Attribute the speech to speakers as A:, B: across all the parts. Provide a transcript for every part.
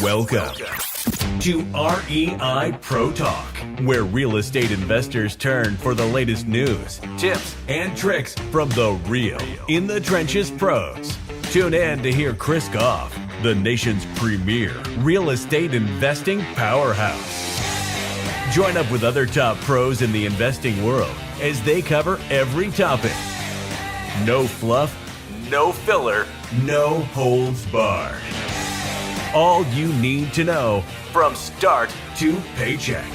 A: Welcome to REI Pro Talk, where real estate investors turn for the latest news, tips, and tricks from the real in the trenches pros. Tune in to hear Chris Goff, the nation's premier real estate investing powerhouse. Join up with other top pros in the investing world as they cover every topic. No fluff, no filler, no holds barred. All you need to know from start to paycheck.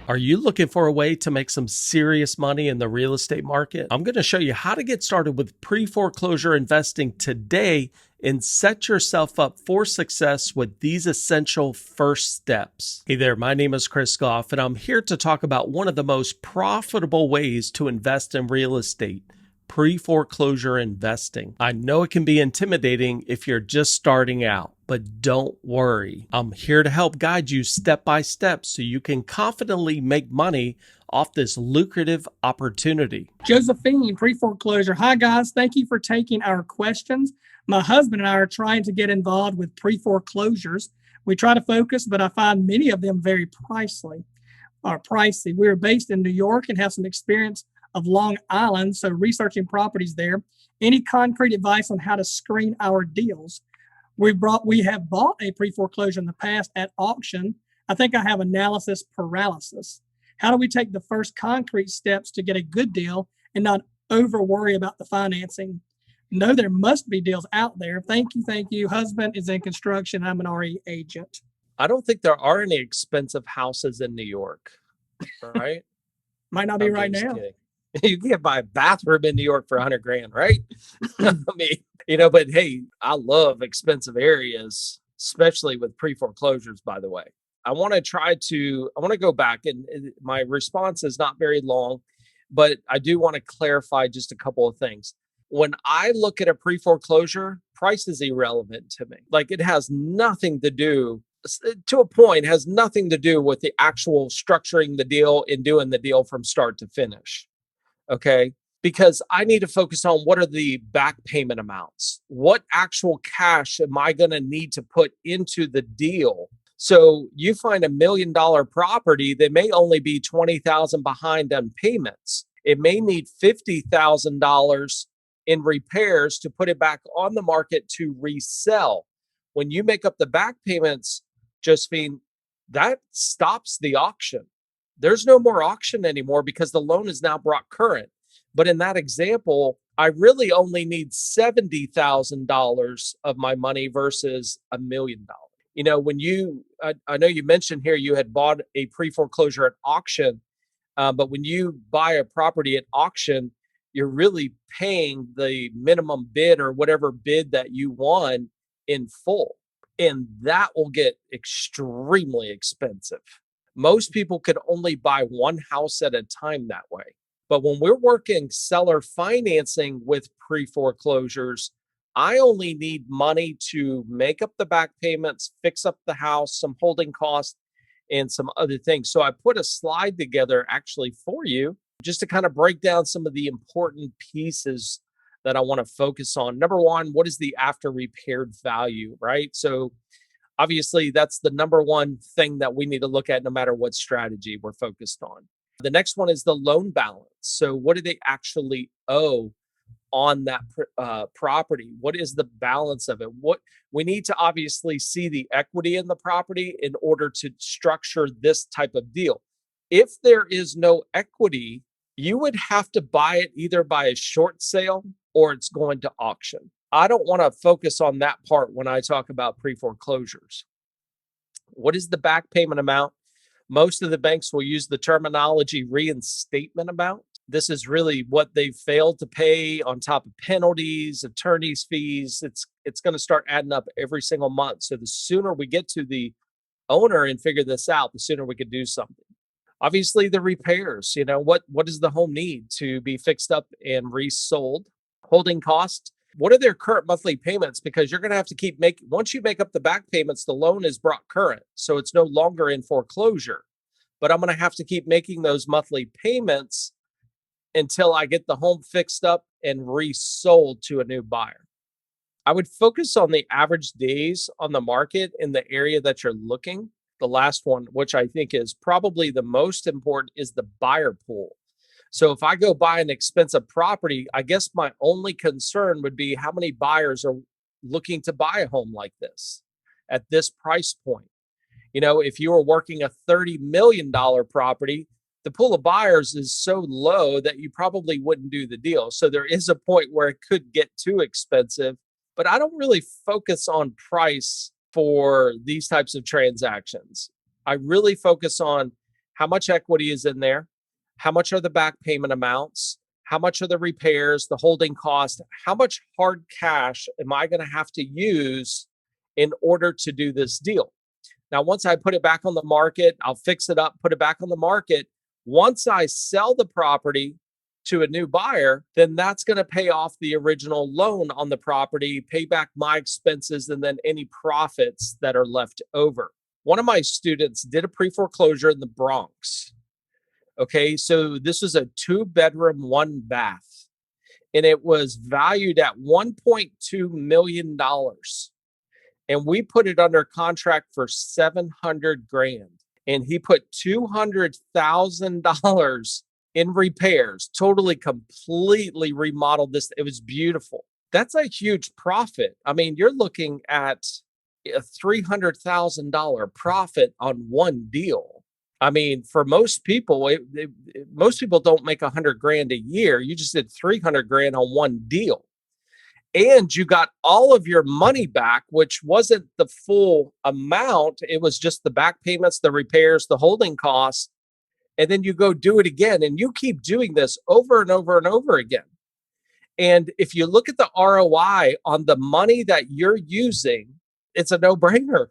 B: Are you looking for a way to make some serious money in the real estate market? I'm going to show you how to get started with pre-foreclosure investing today and set yourself up for success with these essential first steps. Hey there, my name is Chris Goff, and I'm here to talk about one of the most profitable ways to invest in real estate: pre-foreclosure investing. I know it can be intimidating if you're just starting out, but don't worry. I'm here to help guide you step by step so you can confidently make money off this lucrative opportunity.
C: Josephine, pre-foreclosure. Hi, guys. Thank you for taking our questions. My husband and I are trying to get involved with pre-foreclosures. We try to focus, but I find many of them very pricey. We are based in New York and have some experience of Long Island, so researching properties there. Any concrete advice on how to screen our deals? We have bought a pre-foreclosure in the past at auction. I think I have analysis paralysis. How do we take the first concrete steps to get a good deal and not over worry about the financing? No, there must be deals out there. Thank you. Husband is in construction. I'm an RE agent.
B: I don't think there are any expensive houses in New York, right?
C: Might not be right now.
B: Kidding. You can't buy a bathroom in New York for $100,000, right? I mean, but hey, I love expensive areas, especially with pre-foreclosures, by the way. I want to go back, and my response is not very long, but I do want to clarify just a couple of things. When I look at a pre-foreclosure, price is irrelevant to me. Like, it has nothing to do, to a point, has nothing to do with the actual structuring the deal and doing the deal from start to finish. Okay, because I need to focus on what are the back payment amounts. What actual cash am I going to need to put into the deal? So you find $1 million property, they may only be $20,000 behind on payments. It may need $50,000 in repairs to put it back on the market to resell. When you make up the back payments, Josephine, that stops the auction. There's no more auction anymore because the loan is now brought current. But in that example, I really only need $70,000 of my money versus $1 million. You know, I know you mentioned here you had bought a pre-foreclosure at auction, but when you buy a property at auction, you're really paying the minimum bid or whatever bid that you won in full. And that will get extremely expensive. Most people could only buy one house at a time that way. But when we're working seller financing with pre-foreclosures, I only need money to make up the back payments, fix up the house, some holding costs, and some other things. So I put a slide together actually for you just to kind of break down some of the important pieces that I want to focus on. Number one, what is the after repaired value, right? So obviously, that's the number one thing that we need to look at no matter what strategy we're focused on. The next one is the loan balance. So what do they actually owe on that property? What is the balance of it? What we need to obviously see the equity in the property in order to structure this type of deal. If there is no equity, you would have to buy it either by a short sale or it's going to auction. I don't want to focus on that part when I talk about pre-foreclosures. What is the back payment amount? Most of the banks will use the terminology reinstatement amount. This is really what they've failed to pay on top of penalties, attorney's fees. It's going to start adding up every single month. So the sooner we get to the owner and figure this out, the sooner we could do something. Obviously, the repairs, what does the home need to be fixed up and resold? Holding cost. What are their current monthly payments? Because you're going to have to keep once you make up the back payments, the loan is brought current. So it's no longer in foreclosure. But I'm going to have to keep making those monthly payments until I get the home fixed up and resold to a new buyer. I would focus on the average days on the market in the area that you're looking. The last one, which I think is probably the most important, is the buyer pool. So if I go buy an expensive property, I guess my only concern would be how many buyers are looking to buy a home like this at this price point. If you were working a $30 million property, the pool of buyers is so low that you probably wouldn't do the deal. So there is a point where it could get too expensive, but I don't really focus on price for these types of transactions. I really focus on how much equity is in there, how much are the back payment amounts, how much are the repairs, the holding cost, how much hard cash am I going to have to use in order to do this deal. Now, once I put it back on the market, I'll fix it up, put it back on the market. Once I sell the property to a new buyer, then that's going to pay off the original loan on the property, pay back my expenses, and then any profits that are left over. One of my students did a pre-foreclosure in the Bronx. Okay, so this was a 2-bedroom, 1-bath, and it was valued at $1.2 million. And we put it under contract for $700,000. And he put $200,000 in repairs, totally, completely remodeled this. It was beautiful. That's a huge profit. I mean, you're looking at a $300,000 profit on one deal. I mean, for most people, most people don't make $100,000 a year. You just did $300,000 on one deal. And you got all of your money back, which wasn't the full amount. It was just the back payments, the repairs, the holding costs. And then you go do it again. And you keep doing this over and over and over again. And if you look at the ROI on the money that you're using, it's a no-brainer.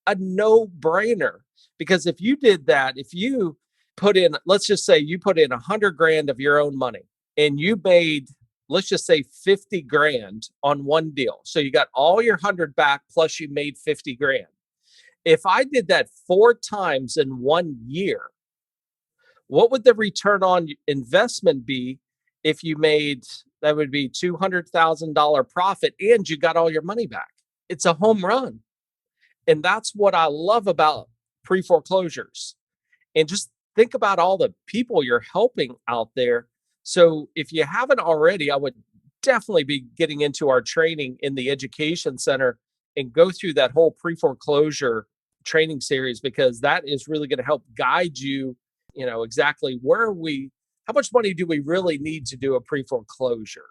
B: A no-brainer. Because if you did that, if you put in, let's just say you put in $100,000 of your own money and you made, let's just say $50,000 on one deal. So you got all your 100 back, plus you made $50,000. If I did that 4 times in 1 year, what would the return on investment be if you made, that would be $200,000 profit and you got all your money back? It's a home run. And that's what I love about pre-foreclosures. And just think about all the people you're helping out there. So if you haven't already, I would definitely be getting into our training in the education center and go through that whole pre-foreclosure training series, because that is really going to help guide you, exactly how much money do we really need to do a pre-foreclosure?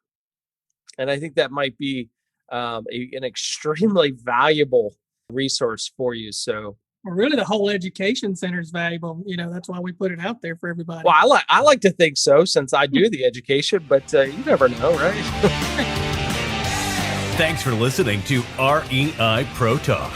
B: And I think that might be an extremely valuable resource for you. So,
C: well, really, the whole education center is valuable. That's why we put it out there for everybody.
B: Well, I like to think so, since I do the education, but you never know, right?
A: Thanks for listening to REI Pro Talk.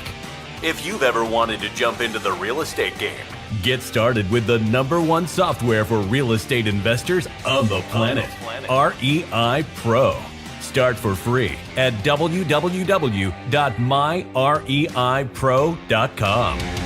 A: If you've ever wanted to jump into the real estate game, get started with the #1 software for real estate investors on the planet, REI Pro. Start for free at www.myreipro.com.